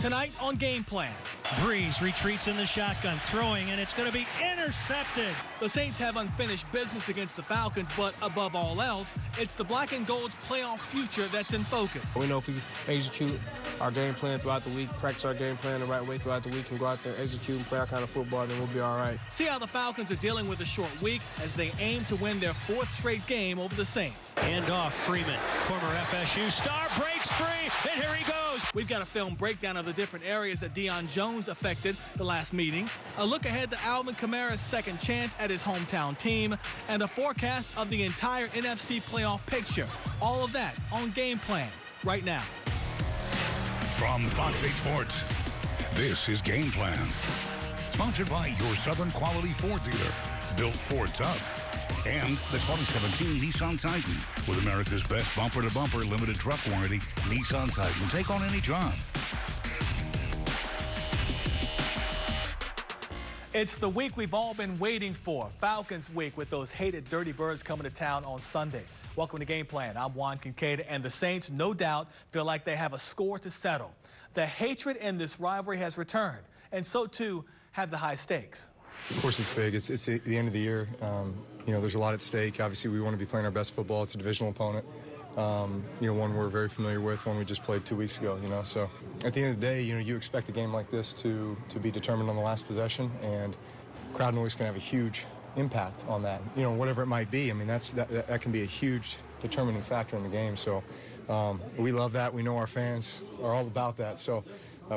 Tonight on Game Plan. Breeze retreats in the shotgun, throwing, and it's going to be intercepted. The Saints have unfinished business against the Falcons, but above all else, it's the Black and Gold's playoff future that's in focus. We know if we execute our game plan throughout the week, practice our game plan the right way throughout the week, and go out there and execute and play our kind of football, then we'll be all right. See how the Falcons are dealing with a short week as they aim to win their 4th straight game over the Saints. Hand off Freeman, former FSU star, breaks free, and here he goes. We've got a film breakdown of the different areas that Deon Jones affected the last meeting, a look ahead to Alvin Kamara's second chance at his hometown team, and a forecast of the entire NFC playoff picture. All of that on Game Plan right now. From Fox 8 Sports, this is Game Plan. Sponsored by your Southern Quality Ford dealer, built Ford tough. And the 2017 Nissan Titan with America's best bumper-to-bumper limited truck warranty, Nissan Titan. Take on any job. It's the week we've all been waiting for, Falcons week, with those hated Dirty Birds coming to town on Sunday. Welcome to Game Plan. I'm Juan Kincaid, and the Saints, no doubt, feel like they have a score to settle. The hatred in this rivalry has returned, and so too have the high stakes. Of course, it's big. It's the end of the year. You know, there's a lot at stake. Obviously, we want to be playing our best football. It's a divisional opponent. You know, one we're very familiar with, one we just played 2 weeks ago, you know. So at the end of the day, you know, you expect a game like this to be determined on the last possession, and crowd noise can have a huge impact on that. You know, whatever it might be. I mean, that can be a huge determining factor in the game. So we love that. We know our fans are all about that. So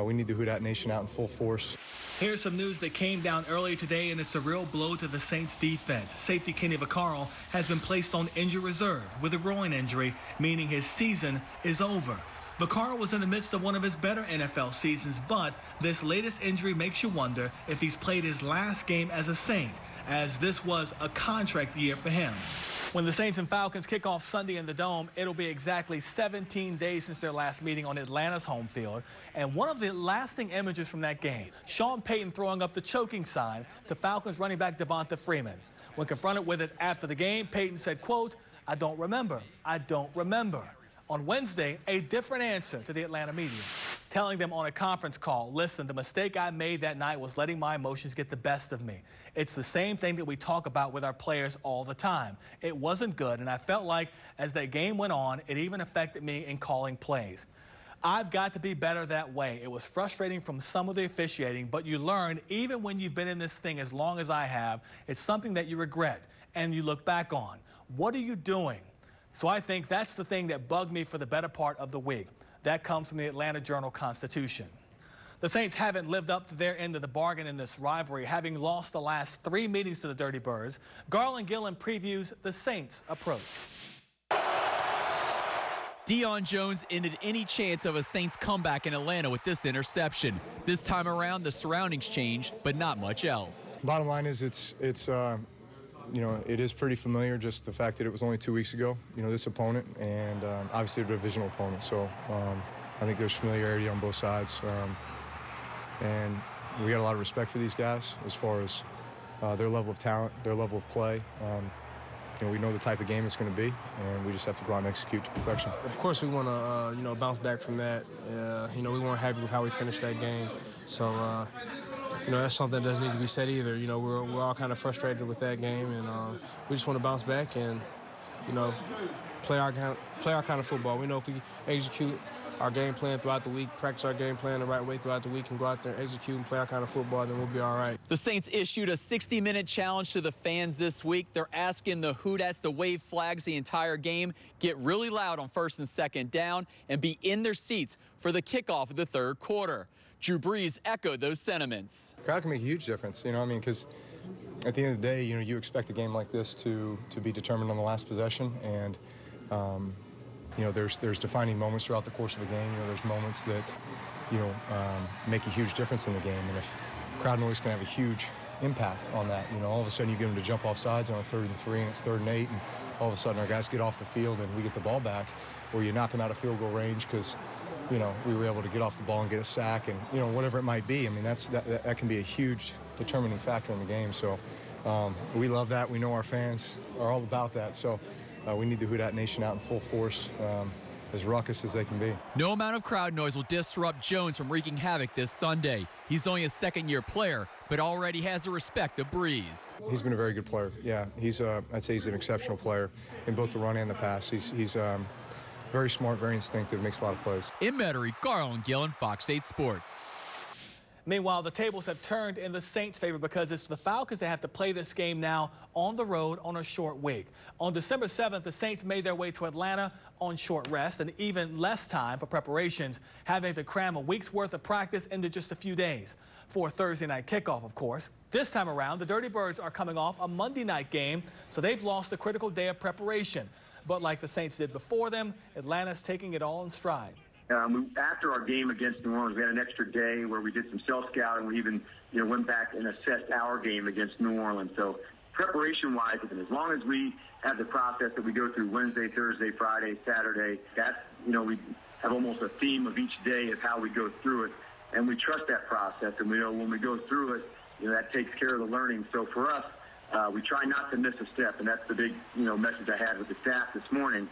we need the Who Dat Nation out in full force. Here's some news that came down earlier today, and it's a real blow to the Saints defense. Safety Kenny Vaccaro has been placed on injured reserve with a groin injury, meaning his season is over. Vaccaro was in the midst of one of his better NFL seasons, but this latest injury makes you wonder if he's played his last game as a Saint, as this was a contract year for him. When the Saints and Falcons kick off Sunday in the Dome, it'll be exactly 17 days since their last meeting on Atlanta's home field. And one of the lasting images from that game, Sean Payton throwing up the choking sign to Falcons running back Devonta Freeman. When confronted with it after the game, Payton said, quote, "I don't remember. I don't remember." On Wednesday, a different answer to the Atlanta media, telling them on a conference call, listen, the mistake I made that night was letting my emotions get the best of me. It's the same thing that we talk about with our players all the time. It wasn't good, and I felt like as that game went on, it even affected me in calling plays. I've got to be better that way. It was frustrating from some of the officiating, but you learn, even when you've been in this thing as long as I have, it's something that you regret and you look back on. What are you doing? So I think that's the thing that bugged me for the better part of the week. That comes from the Atlanta Journal-Constitution. The Saints haven't lived up to their end of the bargain in this rivalry, having lost the last 3 meetings to the Dirty Birds. Garland Gillen previews the Saints' approach. Deon Jones ended any chance of a Saints comeback in Atlanta with this interception. This time around, the surroundings changed, but not much else. Bottom line is it's you know, it is pretty familiar, just the fact that it was only 2 weeks ago, you know, this opponent, and obviously a divisional opponent. So I think there's familiarity on both sides. And we got a lot of respect for these guys as far as their level of talent, their level of play. You know, we know the type of game it's going to be, and we just have to go out and execute to perfection. Of course, we want to, you know, bounce back from that. You know, we weren't happy with how we finished that game. So, you know, that's something that doesn't need to be said either. You know, we're all kind of frustrated with that game, and we just want to bounce back and, you know, play our kind of football. We know if we execute our game plan throughout the week, practice our game plan the right way throughout the week, and go out there and execute and play our kind of football, then we'll be all right. The Saints issued a 60-minute challenge to the fans this week. They're asking the Who Dats to wave flags the entire game, get really loud on 1st and 2nd down, and be in their seats for the kickoff of the 3rd quarter. Drew Brees echoed those sentiments. Crowd can make a huge difference, you know what I mean, because at the end of the day, you know, you expect a game like this to be determined on the last possession, and you know, there's defining moments throughout the course of a game. You know, there's moments that, you know, make a huge difference in the game, and if crowd noise can have a huge impact on that, you know, all of a sudden you get them to jump off sides on a 3rd and 3, and it's 3rd and 8, and all of a sudden our guys get off the field and we get the ball back, or you knock them out of field goal range because, you know, we were able to get off the ball and get a sack, and, you know, whatever it might be. I mean, that can be a huge determining factor in the game. So we love that. We know our fans are all about that. So we need the Who Dat Nation out in full force. as ruckus as they can be. No amount of crowd noise will disrupt Jones from wreaking havoc this Sunday. He's only a second-year player, but already has the respect of Breeze. He's been a very good player. Yeah, I'd say he's an exceptional player in both the run and the pass. He's very smart, very instinctive, makes a lot of plays. In Metairie, Garland Gillen, Fox 8 Sports. Meanwhile, the tables have turned in the Saints' favor because it's the Falcons that have to play this game now on the road on a short week. On December 7th, the Saints made their way to Atlanta on short rest and even less time for preparations, having to cram a week's worth of practice into just a few days for a Thursday night kickoff, of course. This time around, the Dirty Birds are coming off a Monday night game, so they've lost a critical day of preparation. But like the Saints did before them, Atlanta's taking it all in stride. After our game against New Orleans, we had an extra day where we did some self-scouting. We even, went back and assessed our game against New Orleans. So preparation-wise, as long as we have the process that we go through Wednesday, Thursday, Friday, Saturday, that's, we have almost a theme of each day of how we go through it. And we trust that process, and we know when we go through it, that takes care of the learning. So for us, we try not to miss a step, and that's the big, message I had with the staff this morning.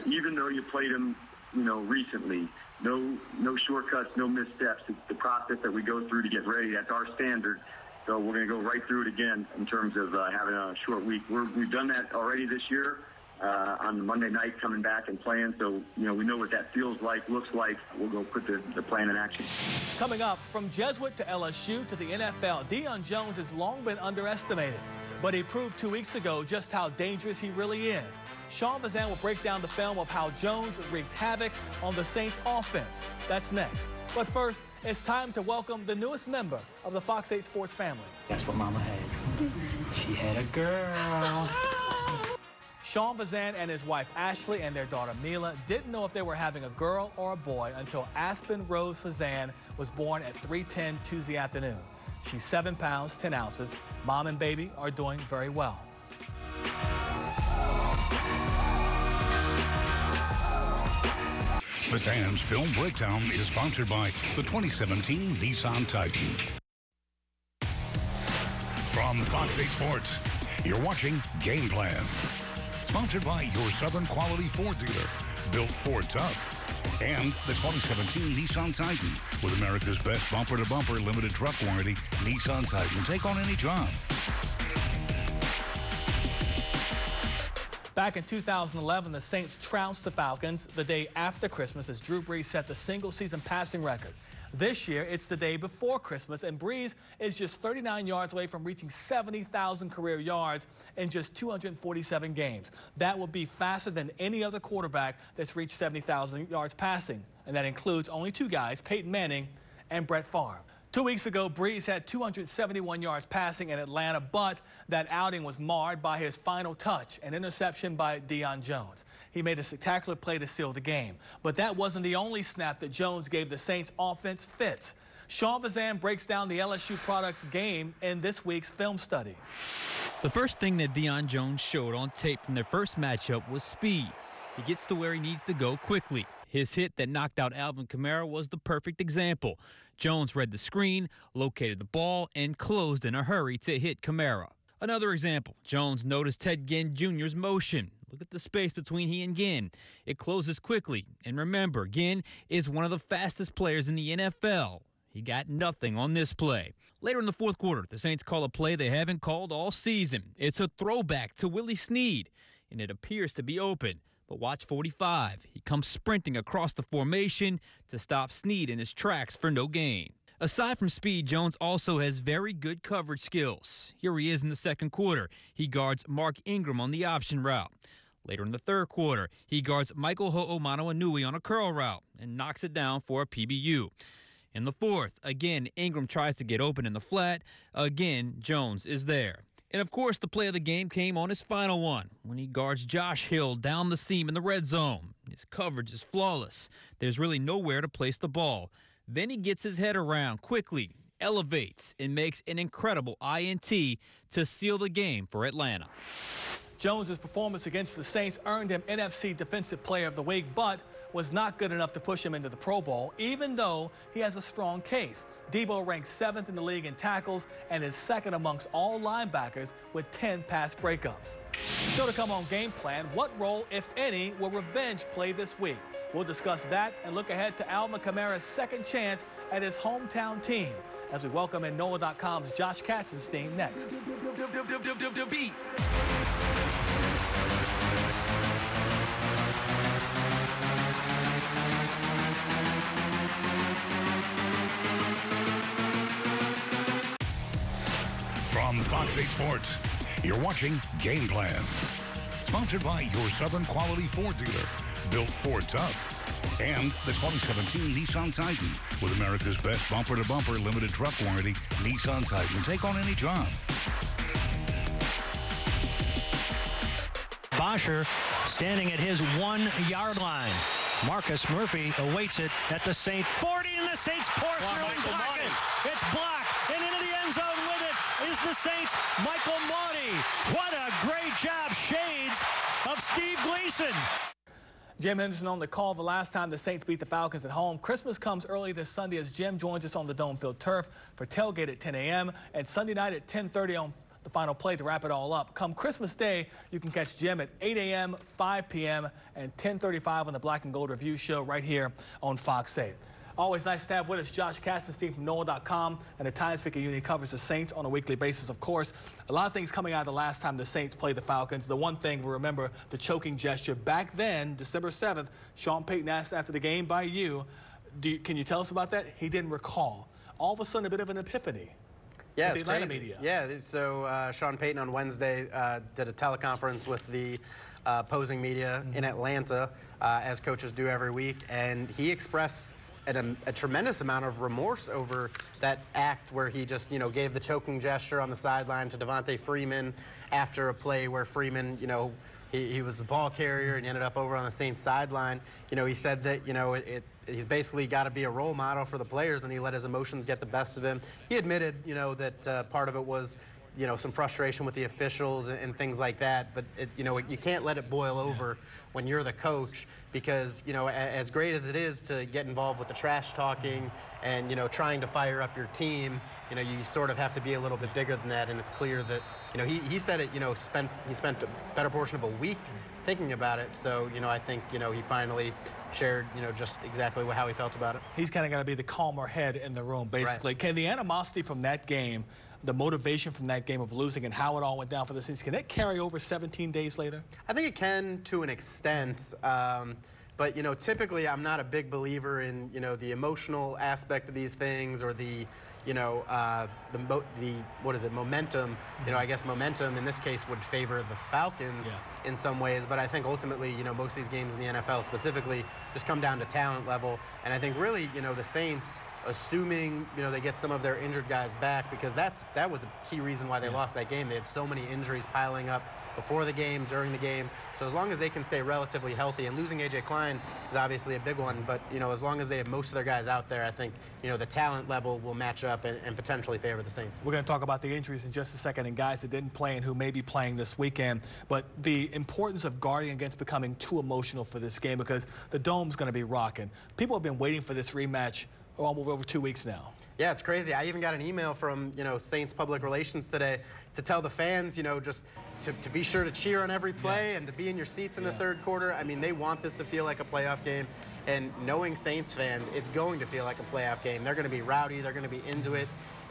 Even though you played them, recently, no shortcuts, no missteps. It's the process that we go through to get ready. That's our standard. So we're going to go right through it again in terms of having a short week. We've done that already this year on the Monday night, coming back and playing. So, we know what that feels like, looks like. We'll go put the plan in action. Coming up, from Jesuit to LSU to the NFL, Deon Jones has long been underestimated. But he proved 2 weeks ago just how dangerous he really is. Sean Vazan will break down the film of how Jones wreaked havoc on the Saints offense. That's next. But first, it's time to welcome the newest member of the Fox 8 Sports family. That's what Mama had. She had a girl. Sean Vazan and his wife Ashley and their daughter Mila didn't know if they were having a girl or a boy until Aspen Rose Vazan was born at 3:10 Tuesday afternoon. She's 7 pounds, 10 ounces. Mom and baby are doing very well. Vazan's Film Breakdown is sponsored by the 2017 Nissan Titan. From Fox 8 Sports, you're watching Game Plan. Sponsored by your Southern Quality Ford dealer, built Ford tough. And the 2017 Nissan Titan, with America's best bumper-to-bumper limited truck warranty. Nissan Titan, take on any job. Back in 2011, the Saints trounced the Falcons the day after Christmas as Drew Brees set the single-season passing record. This year, it's the day before Christmas, and Brees is just 39 yards away from reaching 70,000 career yards in just 247 games. That will be faster than any other quarterback that's reached 70,000 yards passing, and that includes only two guys, Peyton Manning and Brett Favre. 2 weeks ago, Brees had 271 yards passing in Atlanta, but that outing was marred by his final touch, an interception by Deon Jones. He made a spectacular play to seal the game. But that wasn't the only snap that Jones gave the Saints offense fits. Sean Vazan breaks down the LSU products game in this week's film study. The first thing that Deon Jones showed on tape from their first matchup was speed. He gets to where he needs to go quickly. His hit that knocked out Alvin Kamara was the perfect example. Jones read the screen, located the ball, and closed in a hurry to hit Kamara. Another example, Jones noticed Ted Ginn Jr.'s motion. Look at the space between he and Ginn. It closes quickly. And remember, Ginn is one of the fastest players in the NFL. He got nothing on this play. Later in the fourth quarter, the Saints call a play they haven't called all season. It's a throwback to Willie Snead, and it appears to be open. But watch 45. He comes sprinting across the formation to stop Snead in his tracks for no gain. Aside from speed, Jones also has very good coverage skills. Here he is in the second quarter. He guards Mark Ingram on the option route. Later in the third quarter, he guards Michael Ho'omanawanui on a curl route and knocks it down for a PBU. In the fourth, again, Ingram tries to get open in the flat. Again, Jones is there. And, of course, the play of the game came on his final one when he guards Josh Hill down the seam in the red zone. His coverage is flawless. There's really nowhere to place the ball. Then he gets his head around quickly, elevates, and makes an incredible INT to seal the game for Atlanta. Jones's performance against the Saints earned him NFC Defensive Player of the Week, but was not good enough to push him into the Pro Bowl, even though he has a strong case. Debo ranks 7th in the league in tackles and is second amongst all linebackers with 10 pass breakups. Still to come on Game Plan, what role, if any, will revenge play this week? We'll discuss that and look ahead to Alvin Kamara's second chance at his hometown team as we welcome in NOLA.com's Josh Katzenstein next. From Fox 8 Sports, you're watching Game Plan. Sponsored by your Southern Quality Ford dealer, built Ford tough. And the 2017 Nissan Titan with America's best bumper-to-bumper limited truck warranty, Nissan Titan. Take on any job. Bosher standing at his 1-yard line. Marcus Murphy awaits it at the Saint 40, and the Saints pour through and block it. It's blocked, and into the end zone with it is the Saints' Michael Maudie. What a great job, shades of Steve Gleason. Jim Henderson on the call the last time the Saints beat the Falcons at home. Christmas comes early this Sunday as Jim joins us on the Dome Field turf for tailgate at 10 a.m. and Sunday night at 10:30 on the final play to wrap it all up. Come Christmas Day, you can catch Jim at 8 a.m., 5 p.m., and 10:35 on the Black and Gold Review Show right here on Fox 8. Always nice to have with us Josh Katzenstein from NOLA.com, and the Times-Picayune unit covers the Saints on a weekly basis, of course. A lot of things coming out of the last time the Saints played the Falcons. The one thing, we remember the choking gesture. Back then, December 7th, Sean Payton asked after the game by you, can you tell us about that? He didn't recall. All of a sudden, a bit of an epiphany. Yeah, the Atlanta media. Yeah, so Sean Payton on Wednesday did a teleconference with the opposing media in Atlanta, as coaches do every week, and he expressed a tremendous amount of remorse over that act where he just, gave the choking gesture on the sideline to Devontae Freeman after a play where Freeman, he was the ball carrier and he ended up over on the Saints sideline. He said that, he's basically got to be a role model for the players, and he let his emotions get the best of him. He admitted, that part of it was, some frustration with the officials and things like that. But, you can't let it boil over when you're the coach because, as great as it is to get involved with the trash talking and, trying to fire up your team, you sort of have to be a little bit bigger than that. And it's clear that, he said it, he spent a better portion of a week thinking about it. So, I think, he finally shared, just exactly how he felt about it. He's kind of got to be the calmer head in the room, basically. Right. Can the animosity from that game, the motivation from that game of losing and how it all went down for the Saints, can it carry over 17 days later? I think it can to an extent. But, typically I'm not a big believer in, the emotional aspect of these things or the, momentum. I guess momentum in this case would favor the Falcons in some ways. But I think ultimately, most of these games in the NFL specifically just come down to talent level. And I think really, the Saints, assuming, they get some of their injured guys back, because that was a key reason why they lost that game. They had so many injuries piling up before the game, during the game. So as long as they can stay relatively healthy, and losing A.J. Klein is obviously a big one, but, as long as they have most of their guys out there, I think, the talent level will match up and potentially favor the Saints. We're going to talk about the injuries in just a second and guys that didn't play and who may be playing this weekend. But the importance of guarding against becoming too emotional for this game, because the Dome's going to be rocking. People have been waiting for this rematch over 2 weeks now. Yeah, it's crazy. I even got an email from, Saints Public Relations today to tell the fans, just to be sure to cheer on every play and to be in your seats in the third quarter. I mean, they want this to feel like a playoff game. And knowing Saints fans, it's going to feel like a playoff game. They're going to be rowdy. They're going to be into it.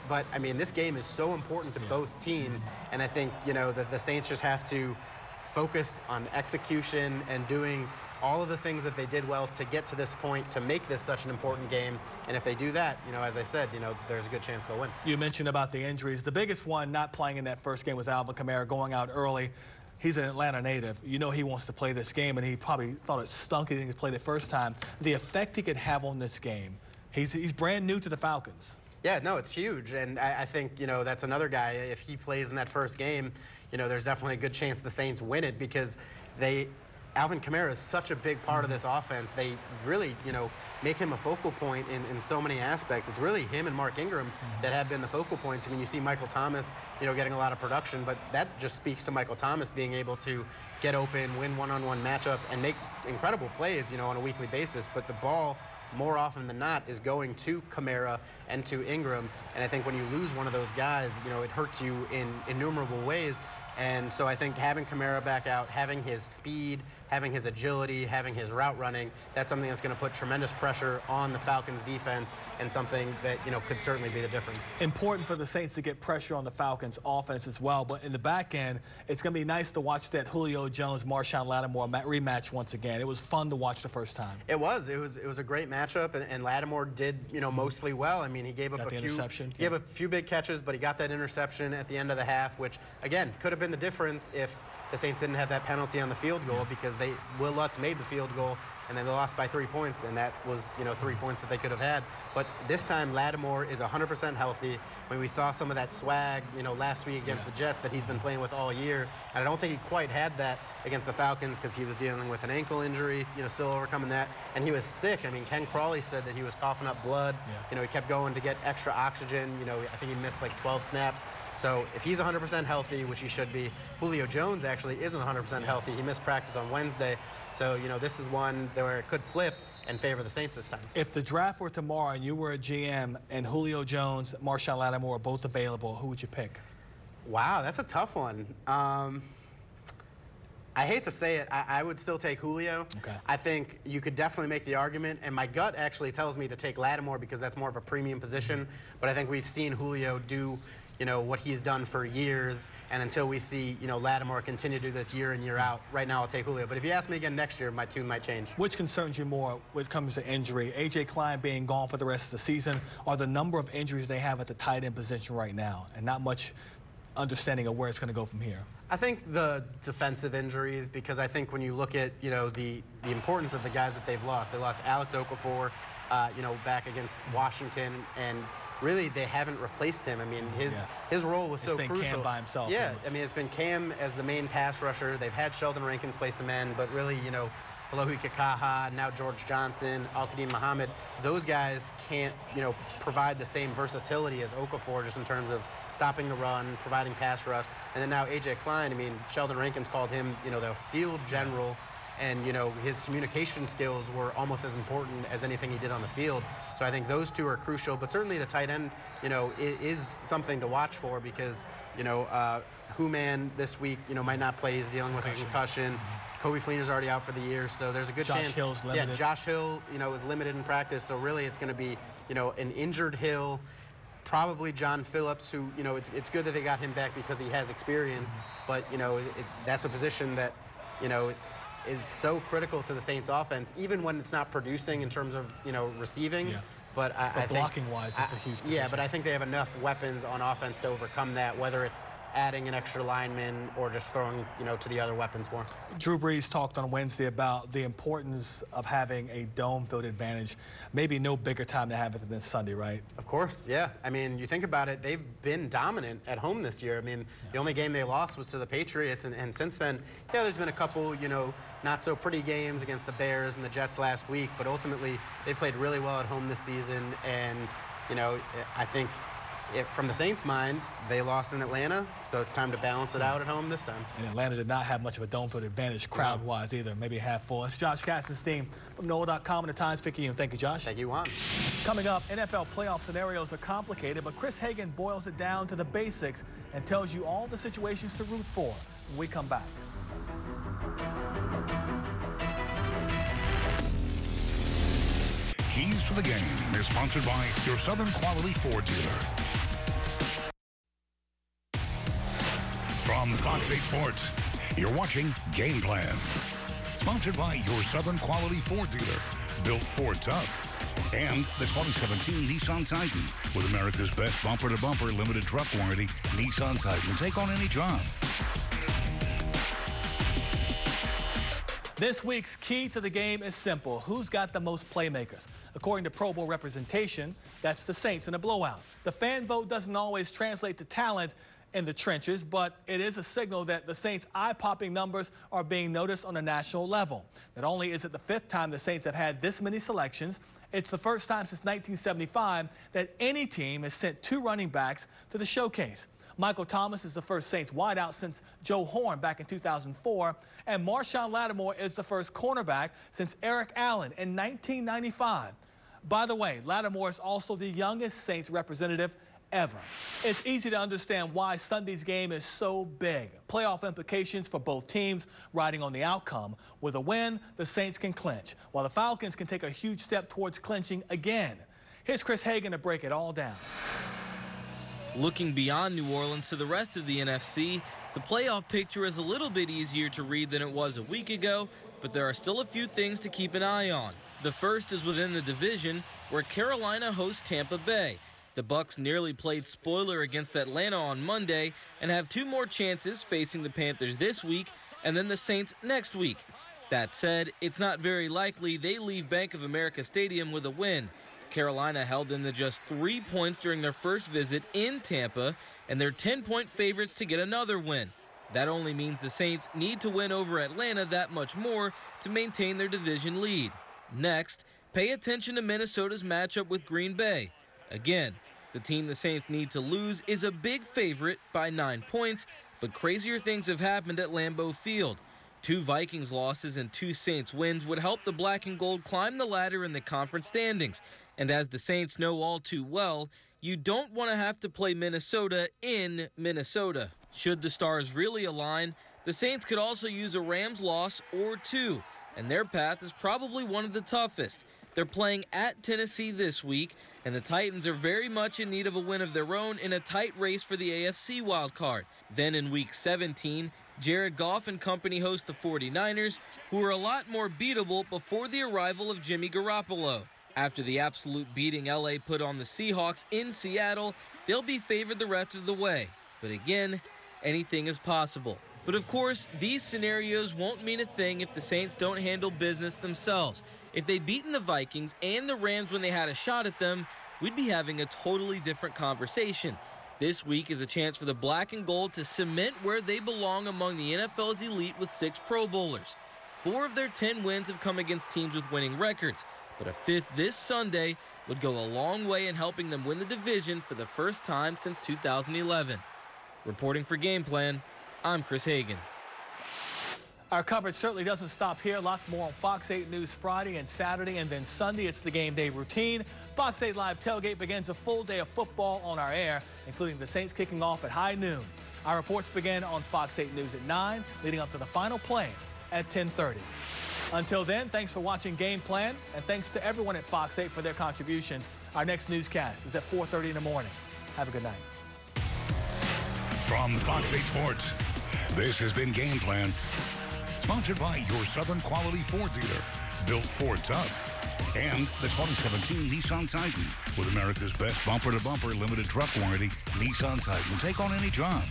But, I mean, this game is so important to both teams. And I think, that the Saints just have to focus on execution and doing all of the things that they did well to get to this point, to make this such an important game. And if they do that, as I said, there's a good chance they'll win. You mentioned about the injuries. The biggest one not playing in that first game was Alvin Kamara going out early. He's an Atlanta native. He wants to play this game, and he probably thought it stunk he didn't play the first time. The effect he could have on this game. He's brand new to the Falcons. Yeah, no, it's huge. And I think, that's another guy. If he plays in that first game, there's definitely a good chance the Saints win it because Alvin Kamara is such a big part of this offense. They really, make him a focal point in so many aspects. It's really him and Mark Ingram that have been the focal points. I mean, you see Michael Thomas, getting a lot of production, but that just speaks to Michael Thomas being able to get open, win one-on-one matchups, and make incredible plays, on a weekly basis. But the ball, more often than not, is going to Kamara and to Ingram. And I think when you lose one of those guys, it hurts you in innumerable ways. And so I think having Kamara back out, having his speed, having his agility, having his route running, that's something that's going to put tremendous pressure on the Falcons defense and something that, could certainly be the difference. Important for the Saints to get pressure on the Falcons offense as well. But in the back end, it's going to be nice to watch that Julio Jones, Marshawn Lattimore rematch once again. It was fun to watch the first time. It was. It was a great matchup, and Lattimore did, mostly well. I mean, he gave up a few big catches, but he got that interception at the end of the half, which, again, could have been the difference if the Saints didn't have that penalty on the field goal, because Will Lutz made the field goal, and then they lost by 3 points, and that was, 3 points that they could have had. But this time, Lattimore is 100% healthy. When we saw some of that swag, last week against the Jets that he's been playing with all year, and I don't think he quite had that against the Falcons because he was dealing with an ankle injury, still overcoming that, and he was sick. I mean, Ken Crawley said that he was coughing up blood. He kept going to get extra oxygen. I think he missed like 12 snaps. So if he's 100% healthy, which he should be, Julio Jones actually isn't 100% healthy. He missed practice on Wednesday. So, this is one where it could flip and favor the Saints this time. If the draft were tomorrow and you were a GM and Julio Jones, Marshawn Lattimore are both available, who would you pick? Wow, that's a tough one. I hate to say it, I would still take Julio. Okay. I think you could definitely make the argument, and my gut actually tells me to take Lattimore because that's more of a premium position. But I think we've seen Julio do what he's done for years, and until we see, Lattimore continue to do this year in, year out, right now I'll take Julio. But if you ask me again next year, my tune might change. Which concerns you more when it comes to injury? A.J. Klein being gone for the rest of the season, or the number of injuries they have at the tight end position right now, and not much understanding of where it's going to go from here? I think the defensive injuries, because I think when you look at, the importance of the guys that they've lost, they lost Alex Okafor, back against Washington, and really they haven't replaced him. I mean, his role was so crucial. It's been Cam by himself. Yeah, I mean, it's been Cam as the main pass rusher. They've had Sheldon Rankins play some end, but really, Alohi Kakaha, now George Johnson, Al-Qadim Muhammad, those guys can't, provide the same versatility as Okafor just in terms of stopping the run, providing pass rush. And then now A.J. Klein, I mean, Sheldon Rankins called him, the field general, and, his communication skills were almost as important as anything he did on the field. So I think those two are crucial, but certainly the tight end, is something to watch for because, Hooman this week, might not play. He's dealing with a concussion. Kobe Fleener's already out for the year, so there's a good chance. Josh Hill's limited. Yeah, Josh Hill, is limited in practice, so really it's going to be, an injured Hill, probably John Phillips, who, it's good that they got him back because he has experience, but, that's a position that, is so critical to the Saints offense, even when it's not producing in terms of, receiving. Yeah. But I think blocking-wise, it's a huge position. Yeah, but I think they have enough weapons on offense to overcome that, whether it's adding an extra lineman or just throwing, to the other weapons more. Drew Brees talked on Wednesday about the importance of having a dome field advantage. Maybe no bigger time to have it than Sunday, right? Of course, yeah. I mean, you think about it, they've been dominant at home this year. I mean, the only game they lost was to the Patriots, and since then, yeah, there's been a couple, not so pretty games against the Bears and the Jets last week, but ultimately they played really well at home this season, and, I think from the Saints' mind, they lost in Atlanta, so it's time to balance it out at home this time. And Atlanta did not have much of a dome field advantage crowd-wise either, maybe half full. It's Josh Katzenstein from NOLA.com and the Times-Picayune. Thank you, Josh. Thank you, Juan. Coming up, NFL playoff scenarios are complicated, but Chris Hagan boils it down to the basics and tells you all the situations to root for when we come back. Keys to the Game is sponsored by your Southern Quality Ford dealer. From Fox 8 Sports, you're watching Game Plan. Sponsored by your Southern Quality Ford dealer, built Ford tough. And the 2017 Nissan Titan with America's best bumper-to-bumper limited truck warranty, Nissan Titan. Take on any job. This week's key to the game is simple. Who's got the most playmakers? According to Pro Bowl representation, that's the Saints in a blowout. The fan vote doesn't always translate to talent in the trenches, but it is a signal that the Saints' eye-popping numbers are being noticed on a national level. Not only is it the 5th time the Saints have had this many selections, it's the first time since 1975 that any team has sent 2 running backs to the showcase. Michael Thomas is the first Saints wideout since Joe Horn back in 2004, and Marshawn Lattimore is the first cornerback since Eric Allen in 1995. By the way, Lattimore is also the youngest Saints representative ever. It's easy to understand why Sunday's game is so big. Playoff implications for both teams riding on the outcome. With a win, the Saints can clinch, while the Falcons can take a huge step towards clinching again. Here's Chris Hagan to break it all down. Looking beyond New Orleans to the rest of the NFC, the playoff picture is a little bit easier to read than it was a week ago, but there are still a few things to keep an eye on. The first is within the division, where Carolina hosts Tampa Bay. The Bucs nearly played spoiler against Atlanta on Monday and have 2 more chances facing the Panthers this week and then the Saints next week. That said, it's not very likely they leave Bank of America Stadium with a win. Carolina held them to just 3 points during their first visit in Tampa, and they're 10-point favorites to get another win. That only means the Saints need to win over Atlanta that much more to maintain their division lead. Next, pay attention to Minnesota's matchup with Green Bay. Again, the team the Saints need to lose is a big favorite by 9 points, but crazier things have happened at Lambeau Field. 2 Vikings losses and 2 Saints wins would help the black and gold climb the ladder in the conference standings. And as the Saints know all too well, you don't want to have to play Minnesota in Minnesota. Should the stars really align, the Saints could also use a Rams loss or 2, and their path is probably one of the toughest. They're playing at Tennessee this week, and the Titans are very much in need of a win of their own in a tight race for the AFC wildcard. Then in Week 17, Jared Goff and company host the 49ers, who are a lot more beatable before the arrival of Jimmy Garoppolo. After the absolute beating LA put on the Seahawks in Seattle, they'll be favored the rest of the way. But again, anything is possible. But of course, these scenarios won't mean a thing if the Saints don't handle business themselves. If they'd beaten the Vikings and the Rams when they had a shot at them, we'd be having a totally different conversation. This week is a chance for the black and gold to cement where they belong among the NFL's elite with 6 Pro Bowlers. 4 of their 10 wins have come against teams with winning records, but a 5th this Sunday would go a long way in helping them win the division for the first time since 2011. Reporting for Game Plan, I'm Chris Hagan. Our coverage certainly doesn't stop here. Lots more on Fox 8 News Friday and Saturday, and then Sunday it's the game day routine. Fox 8 Live Tailgate begins a full day of football on our air, including the Saints kicking off at high noon. Our reports begin on Fox 8 News at 9, leading up to the final play at 10:30. Until then, thanks for watching Game Plan, and thanks to everyone at Fox 8 for their contributions. Our next newscast is at 4:30 in the morning. Have a good night. From Fox 8 Sports, this has been Game Plan. Sponsored by your Southern Quality Ford dealer, built Ford tough. And the 2017 Nissan Titan with America's best bumper-to-bumper limited truck warranty. Nissan Titan, take on any job.